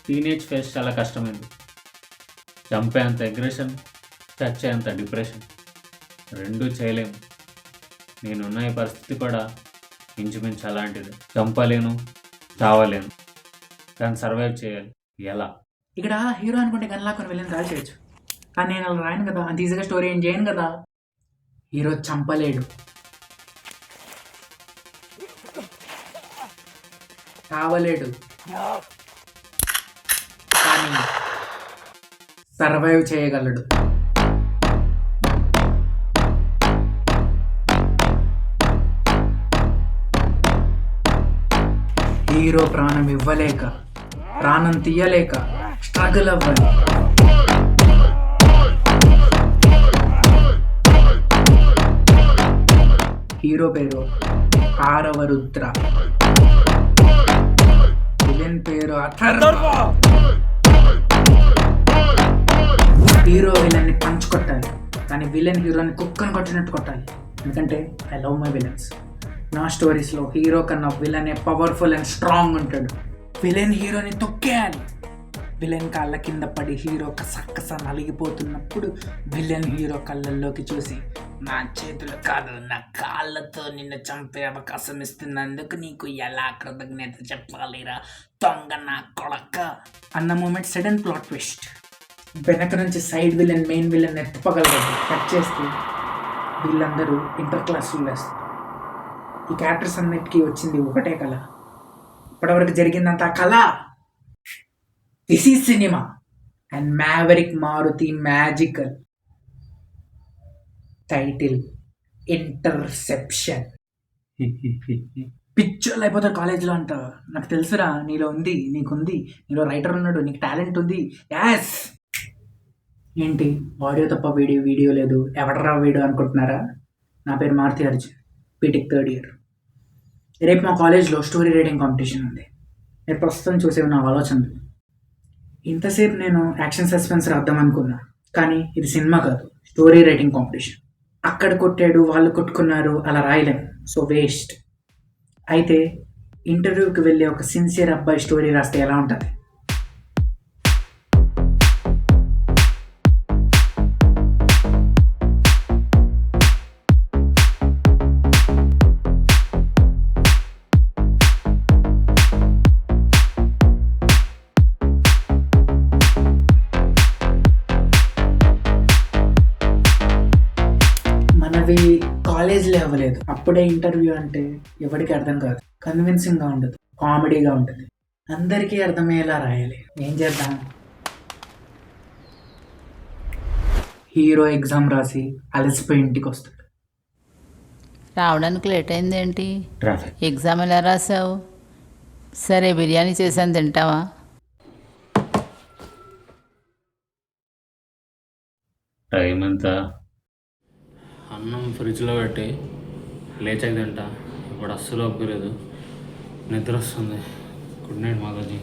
Teenage face చాలా కష్టమైంది. చంపేంత aggression, చచ్చేంత డిప్రెషన్ రెండూ చేయలేము. నేనున్న ఈ పరిస్థితి కూడా ఇంచుమించు అలాంటిది. చంపలేను, చావలేను, కానీ సర్వైవ్ చేయాలి. ఎలా? ఇక్కడ హీరో అనుకుంటే గన్లా కొన్ని వెళ్ళని కాల్ చేయొచ్చు, కానీ నేను అలా రాయను కదా, అంత ఈజీగా స్టోరీ ఏం చేయను కదా. హీరో చంపలేడు, చావలేడు, కానీ సర్వైవ్ చేయగలడు. హీరో ప్రాణం ఇవ్వలేక, ప్రాణం తీయలేక స్ట్రగుల్ అవ్వాలి. హీరో పేరు ఆరవ రుద్ర, విలన్ పేరు అథర్వ. హీరో విలన్ని పంచ్ కొట్టాలి, కానీ విలన్ హీరోని కుక్కను కొట్టినట్టు కొట్టాలి. ఎందుకంటే ఐ లవ్ మై విలన్స్. నా స్టోరీస్లో హీరో కన్నా విలన్ పవర్ఫుల్ అండ్ స్ట్రాంగ్ ఉంటాడు. విలన్ హీరోని తొక్కేయాలి. విలన్ కాళ్ళ కింద పడి హీరో కసక్కస నలిగిపోతున్నప్పుడు విలన్ హీరో కళ్ళల్లోకి చూసి, నా చేతులు కాదు నా కాళ్ళతో నిన్ను చంపే అవకాశం ఇస్తున్నందుకు నీకు ఎలా కృతజ్ఞత చెప్పాలిరా దొంగ నా కొడక అన్న మూమెంట్ సడన్ ప్లాట్ ట్విస్ట్. వెనక నుంచి సైడ్ విలన్ మెయిన్ విలన్ ఎత్తుపగలదు. కట్ చేస్తే వీళ్ళందరూ ఇంటర్ క్లాసులు వేస్తారు. ఈ క్యారెక్టర్స్ అన్నిటికీ వచ్చింది ఒకటే కళ. ఇప్పటివరకు జరిగిందంతా కళ. This is cinema and maverick Maruthi magical. Title interception. పిచ్చోళ్ళు అయిపోతారు కాలేజ్లో అంట. నాకు తెలుసురా, నీలో ఉంది, నీకుంది, నీలో రైటర్ ఉన్నాడు, నీకు టాలెంట్ ఉంది. యాస్ ఏంటి ఆడియో తప్ప వీడియో లేదు, ఎవడరా వీడియో అనుకుంటున్నారా? నా పేరు Maruthi Arjun, BTech third year. రేపు మా కాలేజ్లో స్టోరీ రైటింగ్ కాంపిటీషన్ ఉంది. నేను ప్రస్తుతం చూసేవి నా ఆలోచనలు. ఇంతసేపు నేను యాక్షన్ సస్పెన్స్ రాద్దాం అనుకున్నా, కానీ ఇది సినిమా కాదు, స్టోరీ రైటింగ్ కాంపిటీషన్. అక్కడ కొట్టాడు, వాళ్ళు కొట్టుకున్నారు, అలా రాయలేం, సో వేస్ట్. అయితే ఇంటర్వ్యూకి వెళ్ళి ఒక సిన్సియర్ అబ్బాయి స్టోరీ రాస్తే ఎలా ఉంటుంది? మనవి కాలేజ్లో అవ్వలేదు, అప్పుడే ఇంటర్వ్యూ అంటే ఎవరికి అర్థం కాదు, కన్విన్సింగ్గా ఉండదు, కామెడీగా ఉంటుంది, అందరికీ అర్థమయ్యేలా రాయాలి. ఏం చేద్దాం? హీరో ఎగ్జామ్ రాసి అలసిపోయి ఇంటికి వస్తాడు. రావడానికి లేట్ అయింది ఏంటి? ట్రాఫిక్. ఎగ్జామ్ ఎలా రాసావు? సరే బిర్యానీ చేశాను, తింటావా? టైం ఎంత? అన్నం ఫ్రిడ్జ్లో పెట్టి లేచాక తింటా. ఇప్పుడు అస్సలు ఒప్పుకోలేదు, నిద్ర వస్తుంది. Good night Mataji.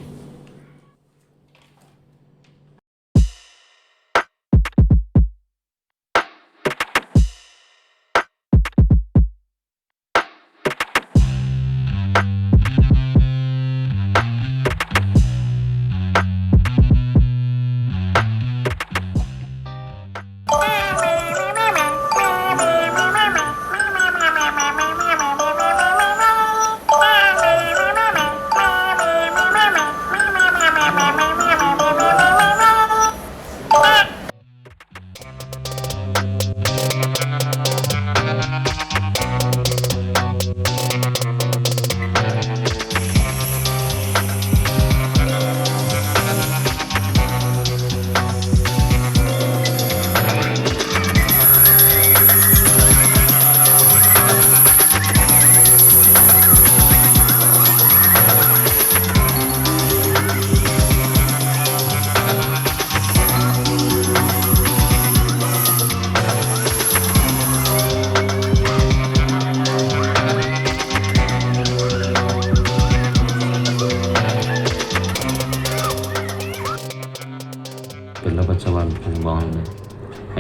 పిల్లకి వచ్చే వాళ్ళకి బాగుంది.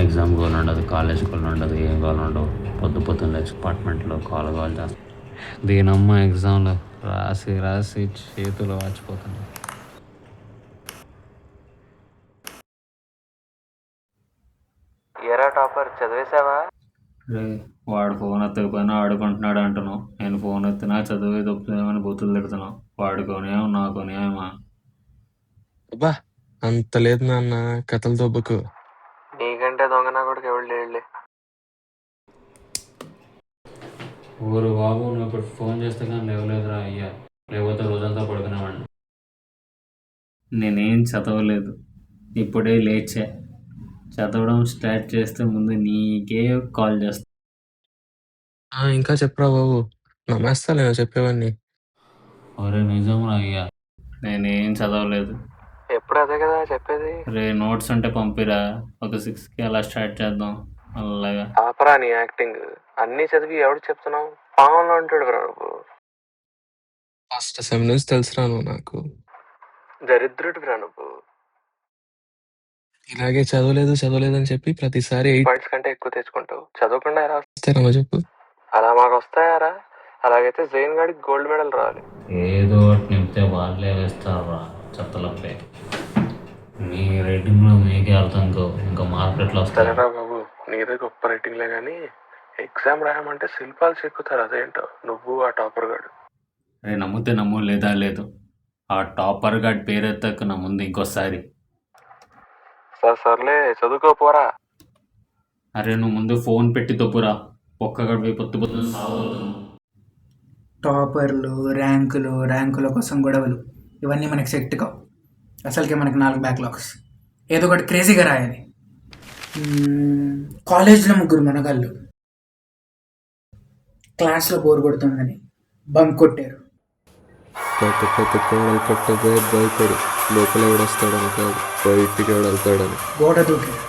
ఎగ్జామ్ కావాలి ఉండదు, కాలేజ్ కావాలి ఉండదు, ఏం కావాలి ఉండవు. పొద్దున్న లేచి అపార్ట్మెంట్లో కాల్ చేస్తాను. దీనమ్మ ఎగ్జామ్లో రాసి చేతులు వాచిపోతున్నాయి. చదివేశావా? రే వాడు ఫోన్ ఎత్తకపోయినా ఆడుకుంటున్నాడు అంటున్నావు, నేను ఫోన్ ఎత్తినా చదివే తప్పుదేమని బూతులు తిడుతున్నావు. వాడుకోనేమో నాకోనేమా? అబ్బా అంత లేదు నాన్న, కథలు దొబ్బకు. నీకంటే దొంగ నా కొడుకు ఎవరు లేడులే. ఊరు బాబు, నువ్వు ఇప్పుడు ఫోన్ చేస్తే కానీ లేవలేదురా అయ్యా, లేకపోతే రోజంతా పడుకునేవాడిని. నేనేం చదవలేదు, ఇప్పుడే లేచా. చదవడం స్టార్ట్ చేస్తే ముందు నీకే కాల్ చేస్తా. ఇంకా చెప్పరా బాబు, నమ్మేస్తా చెప్పేవాడిని. ఒరే నిజంరా అయ్యా, నేనేం చదవలేదు. ఎప్పుడు అదే కదా చెప్పేది. రే నోట్స్ ఉంటే పంపిరా, ఒక 6కి అలా స్టార్ట్ చేద్దాం. అలాగా ఆపరా నీ యాక్టింగ్. అన్నీ చదివి ఎవడు చెప్తున్నావు? పావంలో ఉంటాడు రా నువ్వు. ఫస్ట్ సెమ్ నుంచి తెలుసురా నువ్వు నాకు. దరిద్రుడు రా నువ్వు. ఇలాగే చదవలేదు అని చెప్పి ప్రతిసారి 8 పాయింట్స్ కంటే ఎక్కువ తెచ్చుకుంటావు. చదవకుండా ఎలా ఇస్తారమ్మా చెప్పు. అలా మాకు వస్తాయారా? అలాగైతే జైన్ గాడికి గోల్డ్ మెడల్ రావాలి. ఏదో ఒకటి నింపితే వాళ్ళే వేస్తారా చెత్తలపై. మీ రేటింగ్లో మీకే అర్థం కావు, ఇంకా మార్కెట్లో వస్తారా? సరేరా బాబు, నీదే గొప్ప రేటింగ్లే కానీ ఎగ్జామ్ రాయమంటే శిల్పాలు చెక్కుతారు. అదేంటో నువ్వు ఆ టాపర్ గాడు. అరే నమ్మితే నమ్ము, లేదా లేదు. ఆ టాపర్ గాడి పేరెత్తకు నా ముందు ఇంకోసారి. సర్లే చదువుకోపోరా. అరే నువ్వు ముందు ఫోన్ పెట్టి తొప్పురా, ఒక్కగడిపై పొత్తు పొత్తు సాగుతున్నావు. టాపర్లు, ర్యాంకుల కోసం గొడవలు, ఇవన్నీ మనకి సెట్ కావు. అసలుకే మనకి 4 బ్యాక్లాగ్స్. ఏదో ఒకటి క్రేజీగా రాయాలి. కాలేజ్లో 3 మనగాళ్ళు క్లాస్లో బోర్ కొడుతుందని బంక్ కొట్టారు. పెద్ద కోడలు కట్టబోయే భయపడు, లోపల ఎవడొస్తాడని కాదు, బయటికి ఎవడెళ్తాడని. గోడ దూకారు.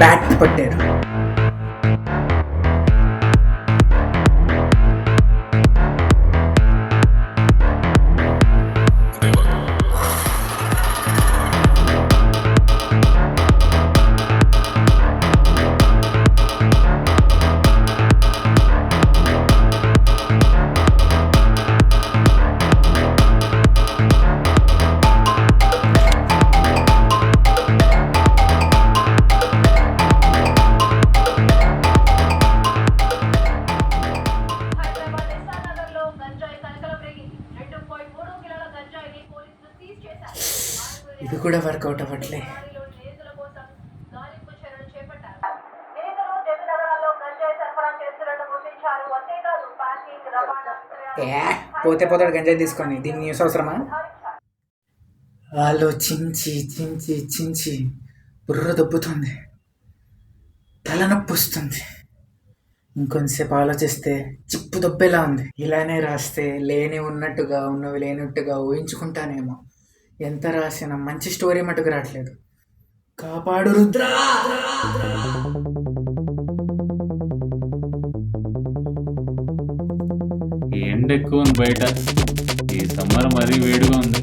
బ్యాట్ పట్టారు. ఇది కూడా వర్కౌట్ అవ్వట్లే. పోతే పోతాడు గంజాయి తీసుకొని, దీన్ని న్యూస్ అవసరమా? ఆలోచించి బుర్ర దొబ్బుతుంది, తలనొప్పి వస్తుంది. ఇంకొంతసేపు ఆలోచిస్తే చిప్పు దొబ్బేలా ఉంది. ఇలానే రాస్తే లేని ఉన్నట్టుగా, ఉన్నవి లేనట్టుగా ఊహించుకుంటానేమో. ఎంత రాసినా మంచి స్టోరీ మటుకు రావట్లేదు. కాపాడు రుద్రా. ఎండ ఎక్కువ ఉంది బయట, ఈ సమ్మర్ మరీ వేడిగా ఉంది.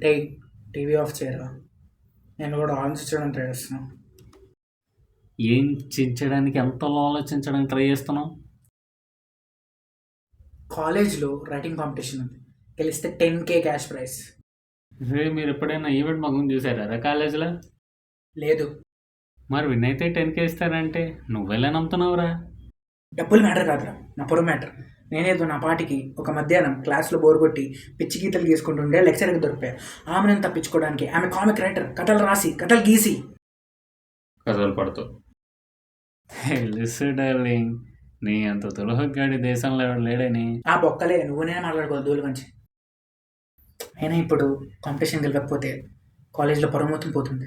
రే టీవీ ఆఫ్ చేయరా, నేను కూడా ఆలోచించడానికి ట్రై చేస్తున్నాను. ఏం చించడానికి, ఎంతలో ఆలోచించడానికి ట్రై చేస్తున్నావు? కాలేజ్లో రైటింగ్ కాంపిటీషన్ ఉంది, గెలిస్తే 10K క్యాష్ ప్రైజ్. రే మీరు ఎప్పుడైనా ఈవెంట్ మగం చూసారా కాలేజీలో? లేదు. మరి విన్ అయితే 10K ఇస్తారంటే నువ్వెలా నమ్ముతున్నావురా? డబ్బులు మ్యాటర్ కాదురా, నా పొరుగు మ్యాటర్. నేనేదో నా పాటికి ఒక మధ్యాహ్నం క్లాస్లో బోర్ కొట్టి పిచ్చి గీతలు గీసుకుంటుండే లెక్చర్కి దొరికిపోయా. ఆమెను తప్పించుకోవడానికి ఆమె కామిక్ రైటర్, కథలు రాసి కథలు గీసి కథలు పడుతూ. తెలుసు డార్లింగ్, నీ అంత తులహగ్గాడి దేశంలో ఎవడు లేడని. ఆ బొక్కలే నువ్వు నేనే మాట్లాడుకోవాలి దూలు మంచి. అయినా ఇప్పుడు కాంపిటీషన్ గెలవకపోతే కాలేజ్లో పరువు మొత్తం పోతుంది.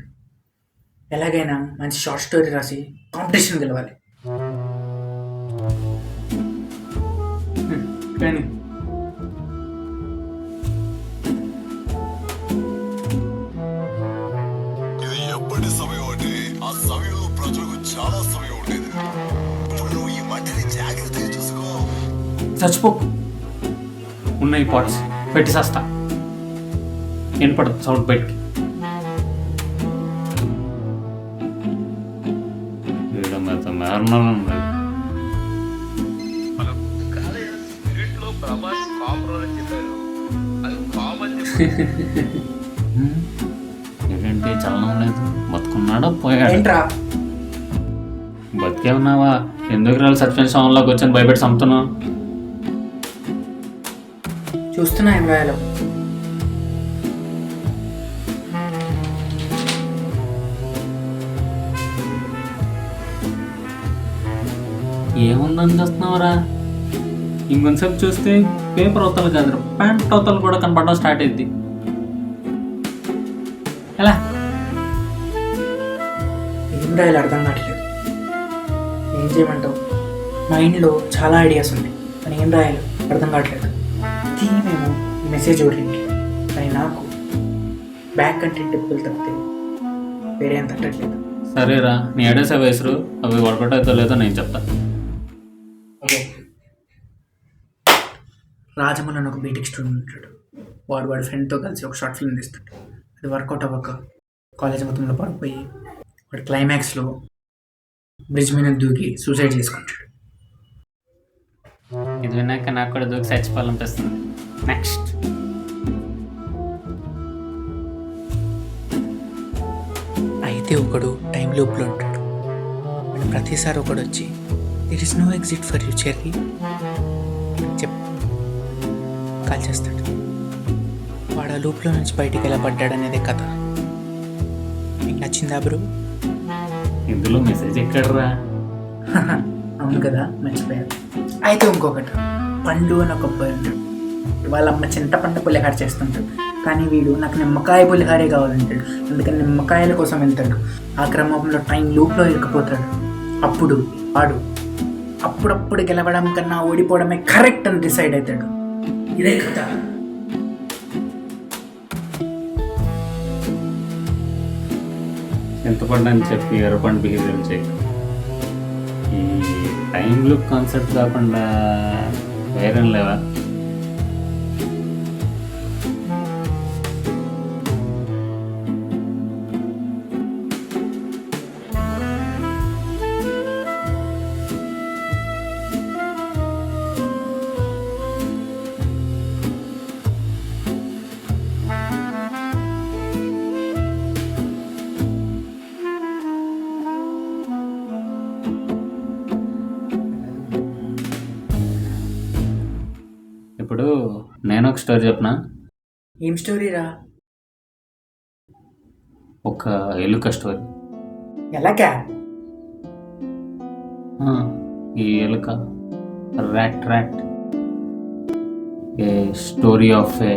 ఎలాగైనా మంచి షార్ట్ స్టోరీ రాసి కాంపిటీషన్ గెలవాలి. కానీ ఇది ఎప్పటి సమయం అంటే ఆ సమయంలో ప్రజలకు చాలా సమయం ఉండేది. ఇప్పుడు నువ్వు ఈ మట్టిని జాగ్రత్తగా చూసుకో. చచ్చిపోకు. ఉన్నాయి పాట్స్ పెట్టి సస్తా. వినపడదు సౌండ్ బయటికి. ఏంటంటే చలనం లేదు. బతుకున్నాడా పోయాడు? ఏంట్రా బతికే ఉన్నావా? ఎందుకు రాళ్ళు సస్పెన్స్ సౌండ్లోకి వచ్చాను భయపెట్టి చంపుతున్నావు? చూస్తున్నా ఏం రాయాలో. ఏముందని చూస్తున్నావురా? ఇంకొంతసేపు చూస్తే పేపర్ అవతలు కాదురా, ప్యాంట్ అవతలు కూడా కనపడడం స్టార్ట్ అయింది. ఎలా ఏం రాయాలో అర్థం కావట్లేదు. ఏం చేయమంటావు? మైండ్లో చాలా ఐడియాస్ ఉన్నాయి, కానీ ఏం రాయాలో అర్థం కావట్లేదు. థీమేమో మెసేజ్ ఓరియంటెడ్, కానీ నాకు బ్యాక్ కంటెంట్ టిప్పులు తప్పితే వేరే ఏం తట్టట్లేదు. సరేరా, నీ ఐడియాస్ వయసు అవి వర్కౌట్ అవుతా లేదో నేను చెప్తాను. ఓకే, రాజమౌళి అని ఒక బీటెక్ స్టూడెంట్ ఉంటాడు. వాడి ఫ్రెండ్తో కలిసి ఒక షార్ట్ ఫిల్మ్ తీస్తాడు. అది వర్కౌట్ అవ్వక కాలేజ్ మొత్తంలో పడిపోయి వాడు క్లైమాక్స్లో బ్రిడ్జ్ మీద దూకి సూసైడ్ చేసుకుంటాడు. ఇది విన్నాక నాకు కూడా దూకి చచ్చిపోవాలనిపిస్తుంది. నెక్స్ట్ అయితే ఒకడు టైం లూప్లో ఉంటాడు. వాడు ప్రతిసారి ఒకడు వచ్చి there is no exit for you Cherry call చేస్తాడు. వాడు ఆ లూప్లో నుంచి బయటికి ఎలా పడ్డాడనేదే కథ. మీకు నచ్చిందా బ్రో? ఇందులో మెసేజ్ ఎక్కడరా? అవును కదా, మర్చిపోయాను. అయితే ఇంకొకటి, పండు అని ఒక అబ్బాయి ఉంటాడు. వాళ్ళ అమ్మ చింతపండు పులిహార చేస్తుంటాడు, కానీ వీడు నాకు నిమ్మకాయ పులిహారే కావాలంటాడు. అందుకని నిమ్మకాయల కోసం వెళ్తాడు. ఆ క్రమంలో టైం లూప్లో ఇరుక్కుపోతాడు. అప్పుడు వాడు అప్పుడప్పుడు గెలవడం కన్నా ఓడిపోవడమే కరెక్ట్ అని డిసైడ్ అవుతాడు. ఇదే కథ. చింతపండు అని చెప్పి ఎర్రపండు బిహేవియర్ చేయి. ఈ టైం లూప్ కాన్సెప్ట్ కాకుండా వేరే లేవా? ఇప్పుడు నేను ఒక స్టోరీ చెప్పనా? ఏం స్టోరీ రా? ఒక ఎలుక స్టోరీ. ఎలాగా? ఈ ఎలుక rat a story of a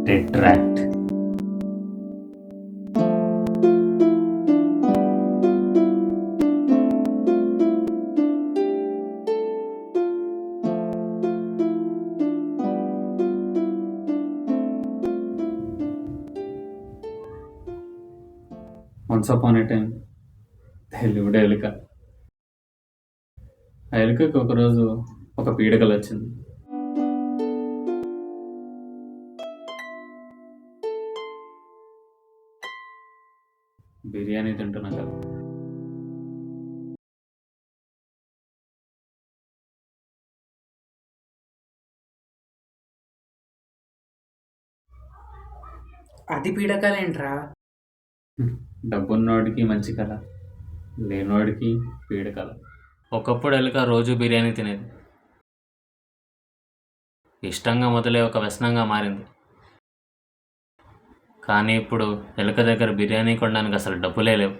dead rat. Once upon a time తెలివిడే ఎలుక. ఆ ఎలుకకి ఒకరోజు ఒక పీడకలు వచ్చింది. బిర్యానీ తింటున్నా కదా. అది పీడకాలేంట్రా? డబ్బున్నోడికి మంచి కళ, లేనోడికి పీడకల. ఒకప్పుడు ఎలుక రోజు బిర్యానీ తినేది. ఇష్టంగా మొదలై ఒక వ్యసనంగా మారింది. కానీ ఇప్పుడు ఎలుక దగ్గర బిర్యానీ కొనడానికి అసలు డబ్బులే లేవు.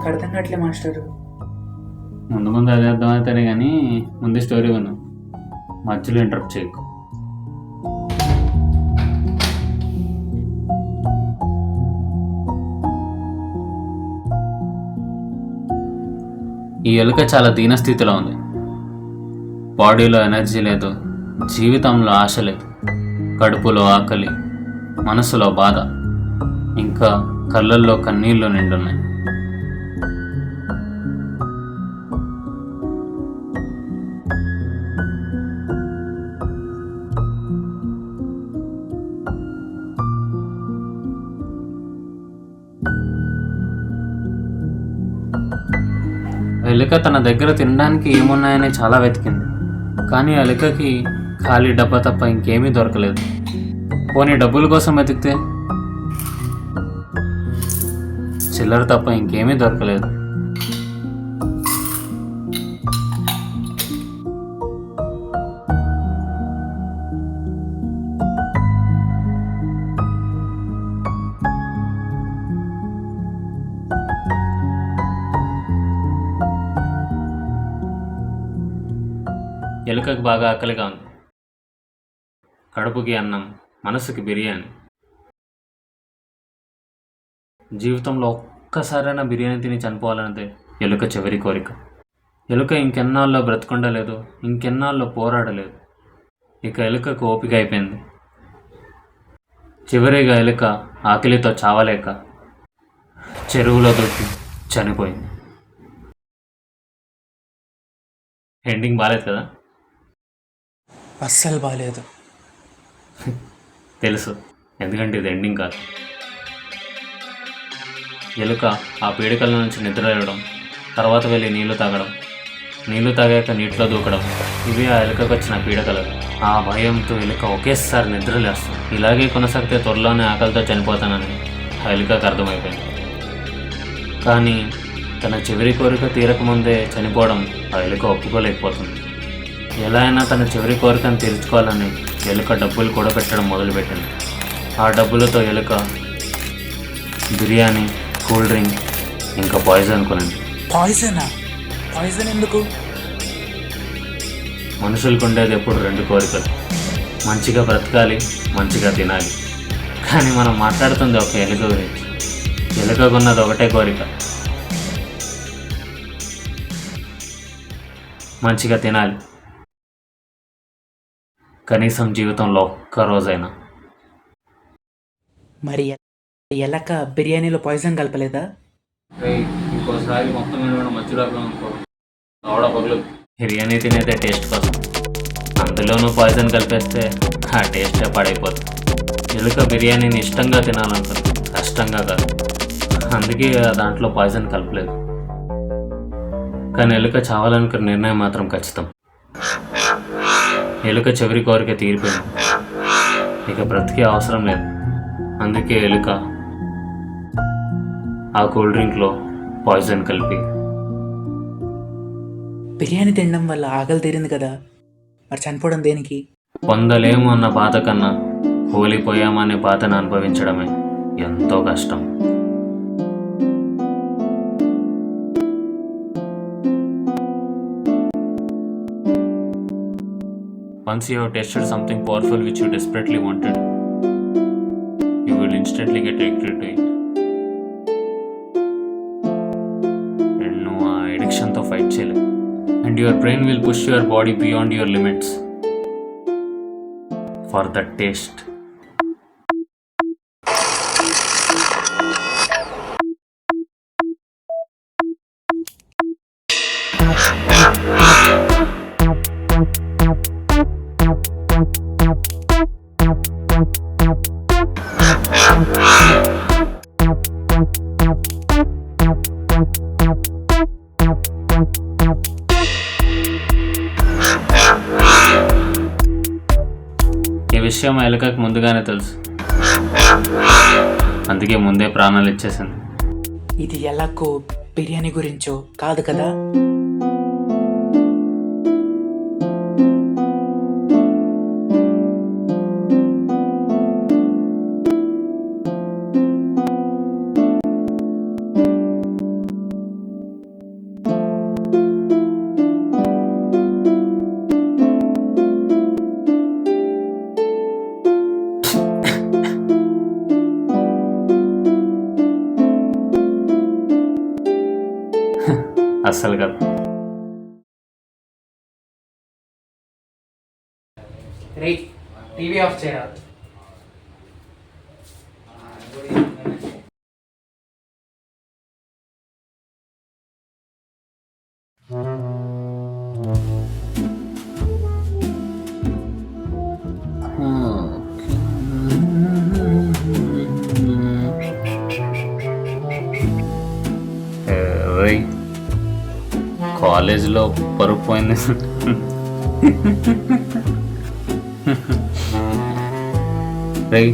నాకు అర్థం కావట్లే మాస్టర్. ముందు ముందు అదే అర్థమవుతానే కానీ ముందు స్టోరీ విను, మధ్యలో ఇంటరప్ట్ చేయకు. ఈ ఎలుక చాలా దీనస్థితిలో ఉంది. బాడీలో ఎనర్జీ లేదు, జీవితంలో ఆశ లేదు, కడుపులో ఆకలి, మనసులో బాధ, ఇంకా కళ్ళల్లో కన్నీళ్ళు నిండున్నాయి. ఎలుక తన దగ్గర తినడానికి ఏమున్నాయని చాలా వెతికింది, కానీ ఆ ఎలుకకి ఖాళీ డబ్బా తప్ప ఇంకేమీ దొరకలేదు. పోనీ డబ్బుల కోసం వెతికితే చిల్లర తప్ప ఇంకేమీ దొరకలేదు. ఎలుకకు బాగా ఆకలిగా ఉంది. కడుపుకి అన్నం, మనసుకి బిర్యానీ. జీవితంలో ఒక్కసారైనా బిర్యానీ తిని చనిపోవాలన్నదే ఎలుక చివరి కోరిక. ఎలుక ఇంకెన్నాళ్ళలో బ్రతకుండలేదు, ఇంకెన్నాళ్ళలో పోరాడలేదు. ఇక ఎలుకకు ఓపిక అయిపోయింది. చివరిగా ఎలుక ఆకలితో చావలేక చెరువులో దూకి చనిపోయింది. ఎండింగ్ బాగాలేదు కదా? అస్సలు బాగాలేదు. తెలుసు, ఎందుకంటే ఇది ఎండింగ్ కాదు. ఎలుక ఆ పీడికల నుంచి నిద్రలేవడం, తర్వాత వెళ్ళి నీళ్లు తాగడం, నీళ్లు తాగాక నీటిలో దూకడం, ఇవి ఆ ఎలుకకు వచ్చిన పీడకలు. ఆ భయంతో ఎలుక ఒకేసారి నిద్రలేస్తుంది. ఇలాగే కొనసాగితే త్వరలోనే ఆకలితో చనిపోతానని ఆ ఎలుకకు అర్థమైపోయింది. కానీ తన చివరి కోరిక తీరకముందే చనిపోవడం ఆ ఎలుక ఒప్పుకోలేకపోతుంది. ఎలా అయినా తన చివరి కోరికను తీర్చుకోవాలని ఎలుక డబ్బులు కూడా పెట్టడం మొదలుపెట్టింది. ఆ డబ్బులతో ఎలుక బిర్యానీ, కూల్ డ్రింక్, ఇంకా పాయిజన్ కొనింది. పాయిజనా? పాయిజన్ ఎందుకు? మనుషులకు ఉండేది ఎప్పుడు రెండు కోరికలు, మంచిగా బ్రతకాలి, మంచిగా తినాలి. కానీ మనం మాట్లాడుతుంది ఒక ఎలుక గురించి. ఎలుకకున్నది ఒకటే కోరిక, మంచిగా తినాలి. కనీసం జీవితంలో ఒక్క రోజైనా. మరి ఎలక బిర్యానీలో పాయిజన్ కలపలేదా? ఇంకోసారి మొత్తం మధ్యలో పగులు. బిర్యానీ తినేదే టేస్ట్ కోసం, అందులోనూ పాయిజన్ కలిపేస్తే ఆ టేస్టే పాడైపోతుంది. ఎలుక బిర్యానీని ఇష్టంగా తినాలనుకుంది, కష్టంగా కాదు. అందుకే దాంట్లో పాయిజన్ కలపలేదు. కానీ ఎలుక చావాలనుకున్న నిర్ణయం మాత్రం ఖచ్చితం. ఎలుక చివరి కోరిక తీరిపోయింది, ఇక బ్రతికే అవసరం లేదు. అందుకే ఎలుక ఆ కూల్ డ్రింక్లో పాయిజన్ కలిపి. బిర్యానీ తినడం వల్ల ఆకలి తీరింది కదా, మరి చనిపోవడం దేనికి? పొందలేము అన్న బాధ కన్నా కోలిపోయామనే బాధను అనుభవించడమే ఎంతో కష్టం. Once you have tasted something powerful which you desperately wanted, you will instantly get addicted to it. And నువ్వు ఆ ఎడిక్షన్తో ఫైట్ చేయలేవు. And your brain will push your body beyond your limits for that taste. ఈ విషయం ఎలుకకు ముందుగానే తెలుసు, అందుకే ముందే ప్రాణాలు ఇచ్చేసింది. ఇది ఎలాగో బిర్యానీ గురించో కాదు కదా? అస్సలు కాదు. రే టీవీ ఆఫ్ చేయరా. రేయ్ కాలేజీలో పరుపు పోయింది. రేయ్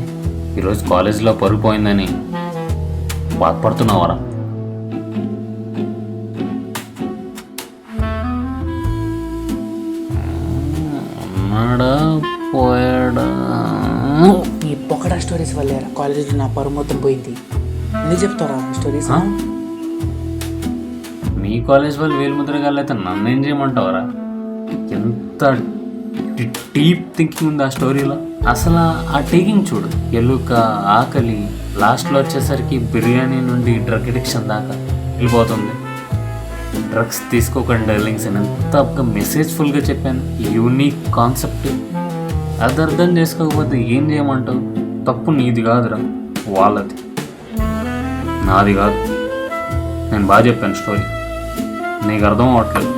ఈరోజు కాలేజీలో పరుపు పోయిందని బాధపడుతున్నావరా? ఉన్నాడా పోయాడా? ఈ పొకడా స్టోరీస్ వల్లే కాలేజీలో నా పరువు మొత్తం పోయింది. ఎందుకు చెప్తారా స్టోరీస్? మీ కాలేజ్ వాళ్ళు వేలు ముద్రగాళ్ళైతే నన్ను ఏం చేయమంటావరా? ఎంత డీప్ థింకింగ్ ఉంది ఆ స్టోరీలో. అసలు ఆ టేకింగ్ చూడు, ఎలుక, ఆకలి, లాస్ట్లో వచ్చేసరికి బిర్యానీ నుండి డ్రగ్ అడిక్షన్ దాకా వెళ్ళిపోతుంది. డ్రగ్స్ తీసుకోకండి డార్లింగ్స్ అని ఎంత మెసేజ్ఫుల్గా చెప్పాను. Unique concept. అది అర్థం చేసుకోకపోతే ఏం చేయమంటావు? తప్పు నీది కాదురా, వాళ్ళది, నాది కాదు. నేను బాగా చెప్పాను స్టోరీ, నీకు అర్థం అవ్వట్లేదు.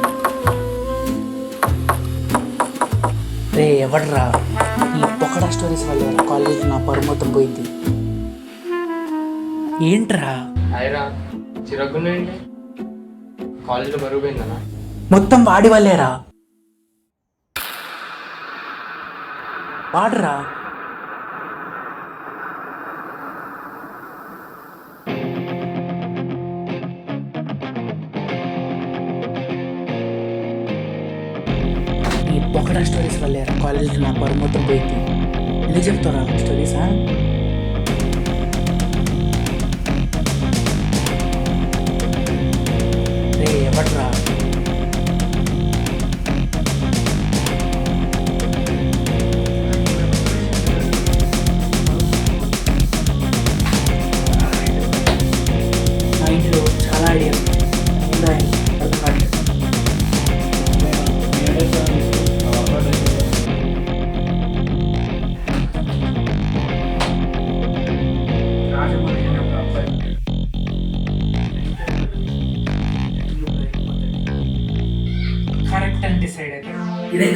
రే ఎవడ్రా? ఈ పొకడా స్టోరీస్ వల్లే కాలేజీలో నా పరువు మొత్తం పోయింది. ఏంట్రా హాయ్రా, చిరగ్గుండండి. కాలేజీలో బరువు పోయిందనా? మొత్తం వాడి వల్లేరా. వాడరా. ఈ పొకడా స్టోరీస్ వల్లేరా కాలేజీలో నా పరువు మొత్తం పోయింది. ఎందుకు చెప్తారా స్టోరీసా? రే ఎవడ్రా? మా ఇంట్లో చాలా ఐడియా ఉన్నాయి, అర్థం కావట్లేదు. రాజమౌళి అనే ఒక అబ్బాయి కరెక్ట్ అని డిసైడ్ అయితే ఇదే